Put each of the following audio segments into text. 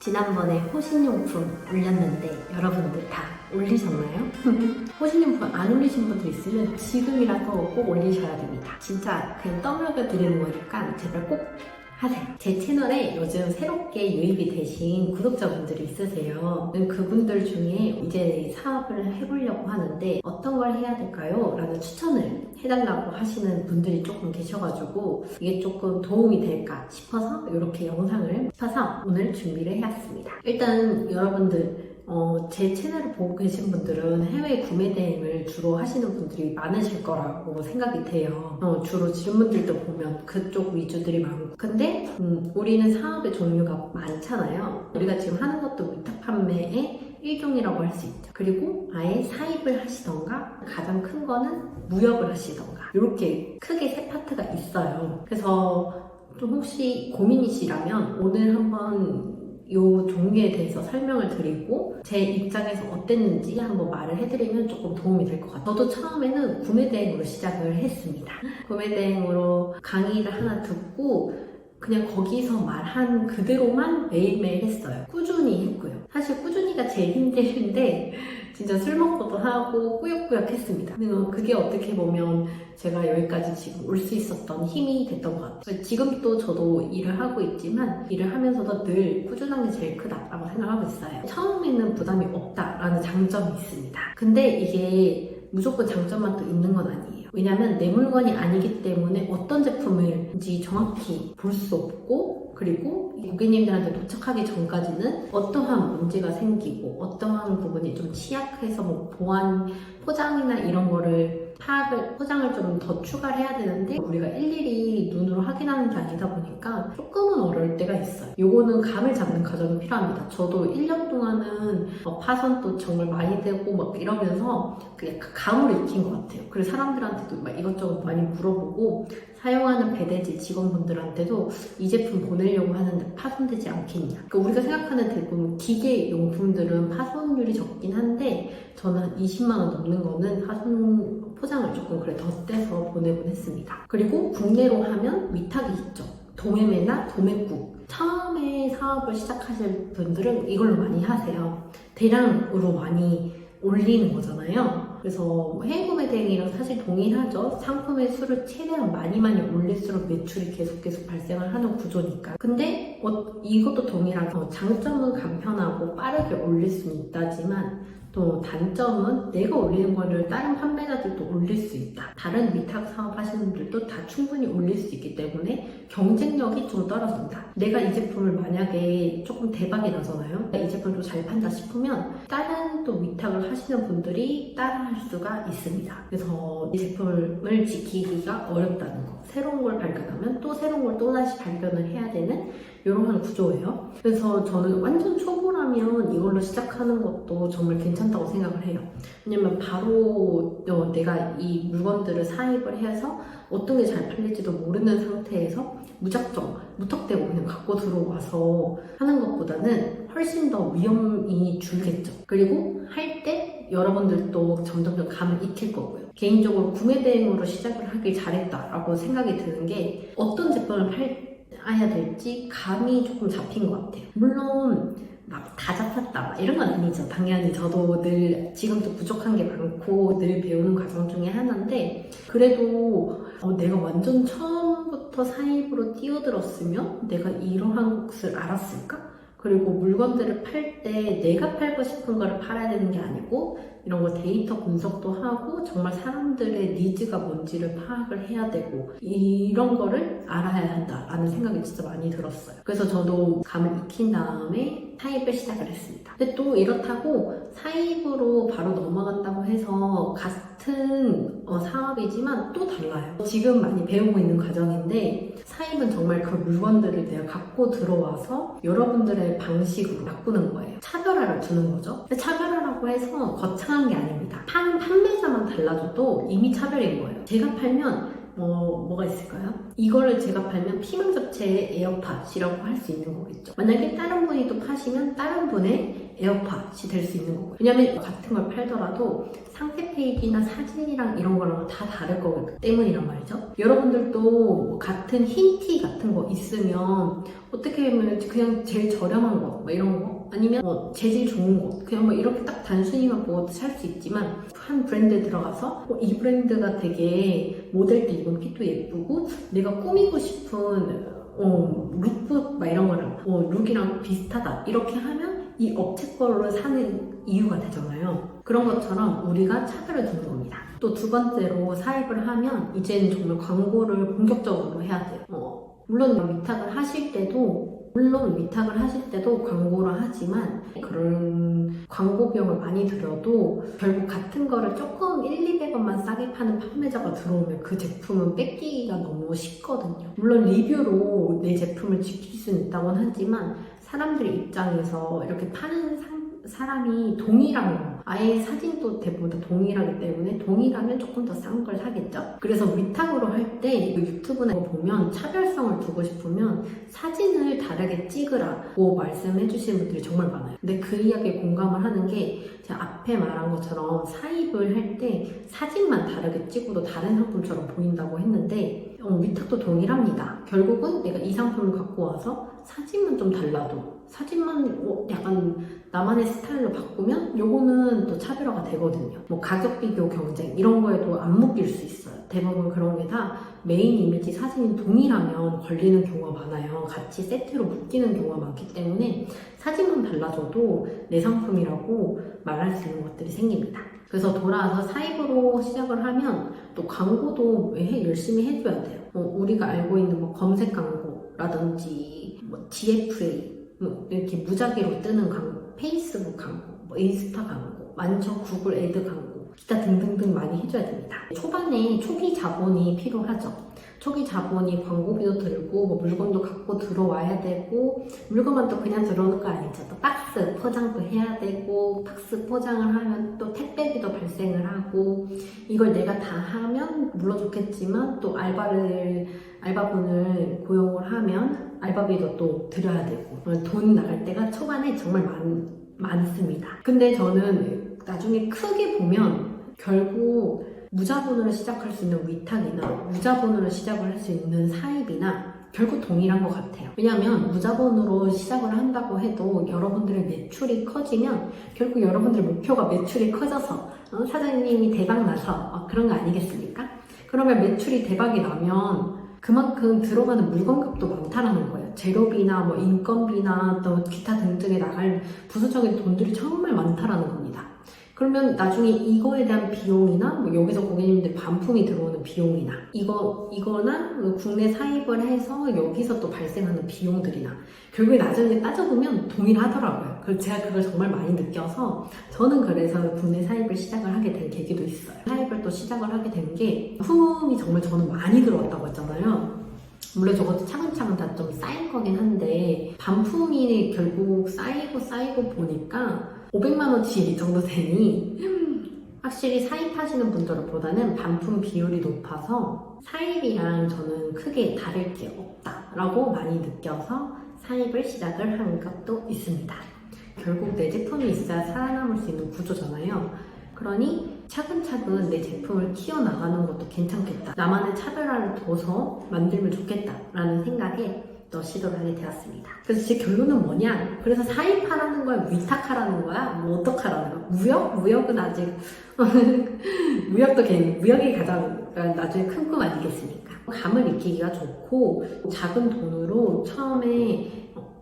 지난번에 호신용품 올렸는데 여러분들 다 올리셨나요? 호신용품 안 올리신 분들 있으면 지금이라도 꼭 올리셔야 됩니다. 진짜 그냥 떠먹여 드리는 거니까 제발 꼭 하세요. 제 채널에 요즘 새롭게 유입이 되신 구독자분들이 있으세요. 그분들 중에 이제 사업을 해보려고 하는데 어떤 걸 해야 될까요? 라는 추천을 해달라고 하시는 분들이 조금 계셔가지고 이게 조금 도움이 될까 싶어서 이렇게 영상을 해서 오늘 준비를 해왔습니다. 일단 여러분들 제 채널을 보고 계신 분들은 해외 구매 대행을 주로 하시는 분들이 많으실 거라고 생각이 돼요. 주로 질문들도 보면 그쪽 위주들이 많고 근데 우리는 사업의 종류가 많잖아요. 우리가 지금 하는 것도 위탁 판매의 일종이라고 할 수 있죠. 그리고 아예 사입을 하시던가 가장 큰 거는 무역을 하시던가 이렇게 크게 세 파트가 있어요. 그래서 좀 혹시 고민이시라면 오늘 한번 이 종류에 대해서 설명을 드리고 제 입장에서 어땠는지 한번 말을 해드리면 조금 도움이 될 것 같아요. 저도 처음에는 구매대행으로 시작을 했습니다. 구매대행으로 강의를 하나 듣고 그냥 거기서 말한 그대로만 매일매일 했어요. 꾸준히 했고요. 사실 꾸준히가 제일 힘든데 진짜 술 먹고도 하고 꾸역꾸역 했습니다. 그게 어떻게 보면 제가 여기까지 지금 올 수 있었던 힘이 됐던 것 같아요. 지금도 저도 일을 하고 있지만 일을 하면서도 늘 꾸준한 게 제일 크다라고 생각하고 있어요. 처음에는 부담이 없다라는 장점이 있습니다. 근데 이게 무조건 장점만 또 있는 건 아니에요. 왜냐면 내 물건이 아니기 때문에 어떤 제품인지 정확히 볼 수 없고 그리고 고객님들한테 도착하기 전까지는 어떠한 문제가 생기고 어떠한 부분이 좀 취약해서 뭐 보안, 포장이나 이런 거를 포장을 좀 더 추가를 해야 되는데 우리가 일일이 눈으로 확인하는 게 아니다 보니까 조금은 어려울 때가 있어요. 요거는 감을 잡는 과정이 필요합니다. 저도 1년 동안은 파손도 정말 많이 되고 막 이러면서 약간 감을 익힌 것 같아요. 그래서 사람들한테도 막 이것저것 많이 물어보고 사용하는 배대지 직원분들한테도 이 제품 보내려고 하는데 파손되지 않겠냐. 그러니까 우리가 생각하는 대부분 기계 용품들은 파손율이 적긴 한데 저는 한 20만 원 넘는 거는 포장을 조금 그래 덧대서 보내곤 했습니다. 그리고 국내로 하면 위탁이 있죠. 도매매나 도매국. 처음에 사업을 시작하실 분들은 이걸로 많이 하세요. 대량으로 많이 올리는 거잖아요. 그래서 해외 구매 대행이랑 사실 동일하죠. 상품의 수를 최대한 많이 올릴수록 매출이 계속 발생을 하는 구조니까. 근데 이것도 동일하고 장점은 간편하고 빠르게 올릴 수는 있다지만 또 단점은 내가 올리는 거를 다른 판매자들도 올릴 수 있다. 다른 위탁 사업 하시는 분들도 다 충분히 올릴 수 있기 때문에 경쟁력이 좀 떨어진다. 내가 이 제품을 만약에 조금 대박이 나잖아요. 이 제품을 좀 잘 판다 싶으면 다른 또 위탁을 하시는 분들이 따라할 수가 있습니다. 그래서 이 제품을 지키기가 어렵다는 거. 새로운 걸 발견하면 또 새로운 걸 또다시 발견을 해야 되는 이런 구조예요. 그래서 저는 완전 초보라면 이걸로 시작하는 것도 정말 괜찮다고 생각을 해요. 왜냐면 바로 내가 이 물건들을 사입을 해서 어떤 게 잘 팔릴지도 모르는 상태에서 무턱대고 그냥 갖고 들어와서 하는 것보다는 훨씬 더 위험이 줄겠죠. 그리고 할 때 여러분들도 점점 감을 익힐 거고요. 개인적으로 구매 대행으로 시작을 하길 잘했다라고 생각이 드는 게 어떤 제품을 팔아야 될지 감이 조금 잡힌 것 같아요. 물론 막 다 잡혔다 이런 건 아니죠. 당연히 저도 늘 지금도 부족한 게 많고 늘 배우는 과정 중에 하나인데 그래도 내가 완전 처음부터 사입으로 뛰어들었으면 내가 이러한 것을 알았을까? 그리고 물건들을 팔 때 내가 팔고 싶은 거를 팔아야 되는 게 아니고 이런 거 데이터 분석도 하고 정말 사람들의 니즈가 뭔지를 파악을 해야 되고 이런 거를 알아야 한다라는 생각이 진짜 많이 들었어요. 그래서 저도 감을 익힌 다음에 사입을 시작을 했습니다. 근데 또 이렇다고 사입으로 바로 넘어간다고 해서 같은 사업이지만 또 달라요. 지금 많이 배우고 있는 과정인데 사입은 정말 그 물건들을 내가 갖고 들어와서 여러분들의 방식으로 바꾸는 거예요. 차별화를 주는 거죠. 근데 차별화라고 해서 거창한 게 아닙니다. 판매자만 달라져도 이미 차별인 거예요. 제가 팔면 뭐가 있을까요? 이거를 제가 팔면 피망접체의 에어팟이라고 할 수 있는 거겠죠. 만약에 다른 분이 또 파시면 다른 분의 에어팟이 될 수 있는 거고요. 왜냐면 같은 걸 팔더라도 상세 페이지나 사진이랑 이런 거랑 다 다를 거기 때문이란 말이죠. 여러분들도 뭐 같은 흰 티 같은 거 있으면 어떻게 보면 그냥 제일 저렴한 거 이런 거 아니면 재질 좋은 거 그냥 이렇게 딱 단순히만 보고 살 수 있지만 한 브랜드에 들어가서 이 브랜드가 되게 모델 때 입은 핏도 예쁘고 내가 꾸미고 싶은 룩북 이런 거랑 룩이랑 비슷하다 이렇게 하면 이 업체 걸로 사는 이유가 되잖아요. 그런 것처럼 우리가 차별을 두는 겁니다. 또 두 번째로 사입을 하면 이제는 정말 광고를 본격적으로 해야 돼요. 물론 위탁을 하실 때도 광고를 하지만 그런 광고 비용을 많이 들여도 결국 같은 거를 조금 1,200원만 싸게 파는 판매자가 들어오면 그 제품은 뺏기기가 너무 쉽거든요. 물론 리뷰로 내 제품을 지킬 수는 있다곤 하지만 사람들 입장에서 이렇게 파는 사람이 동일한 거 아예 사진도 대부분 다 동일하기 때문에 동일하면 조금 더 싼 걸 사겠죠? 그래서 위탁으로 할 때 유튜브나 이거 보면 차별성을 두고 싶으면 사진을 다르게 찍으라고 말씀해 주시는 분들이 정말 많아요. 근데 그 이야기에 공감을 하는 게 제가 앞에 말한 것처럼 사입을 할 때 사진만 다르게 찍어도 다른 상품처럼 보인다고 했는데 위탁도 동일합니다. 결국은 내가 이 상품을 갖고 와서 사진만 좀 달라도 사진만 약간 나만의 스타일로 바꾸면 요거는 또 차별화가 되거든요. 가격 비교 경쟁 이런 거에도 안 묶일 수 있어요. 대부분 그런 게 다 메인 이미지 사진이 동일하면 걸리는 경우가 많아요. 같이 세트로 묶이는 경우가 많기 때문에 사진만 달라져도 내 상품이라고 말할 수 있는 것들이 생깁니다. 그래서 돌아와서 사입으로 시작을 하면 또 광고도 열심히 해줘야 돼요. 우리가 알고 있는 검색 광고라든지 DFA 이렇게 무작위로 뜨는 광고, 페이스북 광고, 인스타 광고, 많죠. 구글 애드 광고, 기타 등등등 많이 해줘야 됩니다. 초반에 초기 자본이 필요하죠. 초기 자본이 광고비도 들고 물건도 갖고 들어와야 되고 물건만 또 그냥 들어오는 거 아니죠. 또 박스 포장도 해야 되고 박스 포장을 하면 또 택배비도 발생을 하고 이걸 내가 다 하면 물론 좋겠지만 또 알바분을 고용을 하면 알바비도 또 드려야 되고 돈 나갈 때가 초반에 정말 많습니다. 근데 저는 나중에 크게 보면 결국 무자본으로 시작할 수 있는 위탁이나 무자본으로 시작을 할 수 있는 사입이나 결국 동일한 것 같아요. 왜냐하면 무자본으로 시작을 한다고 해도 여러분들의 매출이 커지면 결국 여러분들의 목표가 매출이 커져서 사장님이 대박 나서 그런 거 아니겠습니까? 그러면 매출이 대박이 나면 그만큼 들어가는 물건값도 많다라는 거예요. 재료비나 인건비나 또 기타 등등에 나갈 부수적인 돈들이 정말 많다라는 겁니다. 그러면 나중에 이거에 대한 비용이나 여기서 고객님들 반품이 들어오는 비용이나 이거나 국내 사입을 해서 여기서 또 발생하는 비용들이나 결국에 나중에 따져보면 동일하더라고요. 그래서 제가 그걸 정말 많이 느껴서 저는 그래서 국내 사입을 시작을 하게 된 계기도 있어요. 사입을 또 시작을 하게 된 게 품이 정말 저는 많이 들어왔다고 했잖아요. 물론 저것도 차근차근 다 좀 쌓인 거긴 한데 반품이 결국 쌓이고 보니까 500만 원치 이 정도 되니 확실히 사입하시는 분들보다는 반품 비율이 높아서 사입이랑 저는 크게 다를 게 없다라고 많이 느껴서 사입을 시작을 한 것도 있습니다. 결국 내 제품이 있어야 살아남을 수 있는 구조잖아요. 그러니 차근차근 내 제품을 키워나가는 것도 괜찮겠다. 나만의 차별화를 둬서 만들면 좋겠다라는 생각에 또 시도를 하게 되었습니다. 그래서 제 결론은 뭐냐? 그래서 사입하라는 거야? 위탁하라는 거야? 어떡하라는 거야? 무역은 아직 무역이 가장 나중에 큰 꿈 아니겠습니까? 감을 익히기가 좋고 작은 돈으로 처음에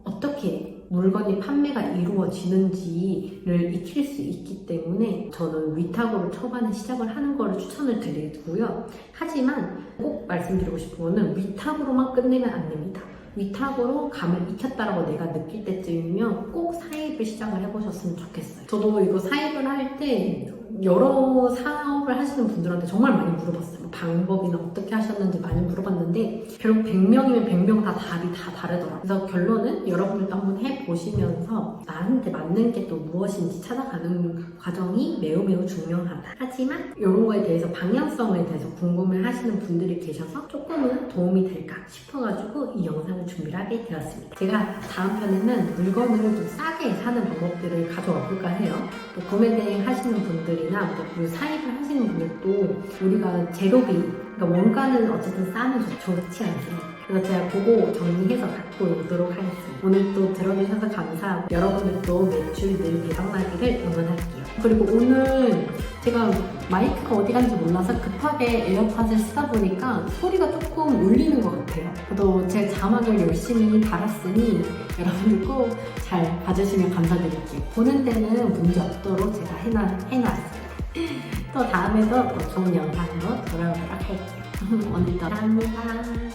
어떻게 물건이 판매가 이루어지는지를 익힐 수 있기 때문에 저는 위탁으로 초반에 시작을 하는 거를 추천을 드리고요. 하지만 꼭 말씀드리고 싶은 거는 위탁으로만 끝내면 안 됩니다. 위탁으로 감을 익혔다라고 내가 느낄 때쯤이면 꼭 사입을 시작을 해보셨으면 좋겠어요. 저도 이거 사입을 할 때 여러 사업을 하시는 분들한테 정말 많이 물어봤어요. 방법이나 어떻게 하셨는지 많이 물어봤는데 결국 100명이면 100명 다 답이 다 다르더라고요. 그래서 결론은 여러분들도 한번 해보시면서 나한테 맞는 게 또 무엇인지 찾아가는 과정이 매우 중요하다. 하지만 이런 거에 대해서 방향성에 대해서 궁금해 하시는 분들이 계셔서 조금은 도움이 될까 싶어가지고 이 영상을 준비를 하게 되었습니다. 제가 다음 편에는 물건을 좀 싸게 사는 방법들을 가져와 볼까 해요. 또 구매 대행 하시는 분들이나 또 사입을 하시는 분들도 우리가 재료비, 그러니까 원가는 어쨌든 싸면 좋지 않습니까? 그래서 제가 그거 정리해서 갖고 오도록 하겠습니다. 오늘 또 들어주셔서 감사하고 여러분들도 매출 늘 대박나기를 응원할게요. 그리고 오늘 제가 마이크가 어디 간지 몰라서 급하게 에어팟을 쓰다 보니까 소리가 조금 울리는 것 같아요. 그래도 제 자막을 열심히 달았으니 여러분들 꼭 잘 봐주시면 감사드릴게요. 보는 데는 문제 없도록 제가 해놨습니다. 또 다음에도 더 좋은 영상으로 돌아오도록 할게요. 오늘도 감사합니다.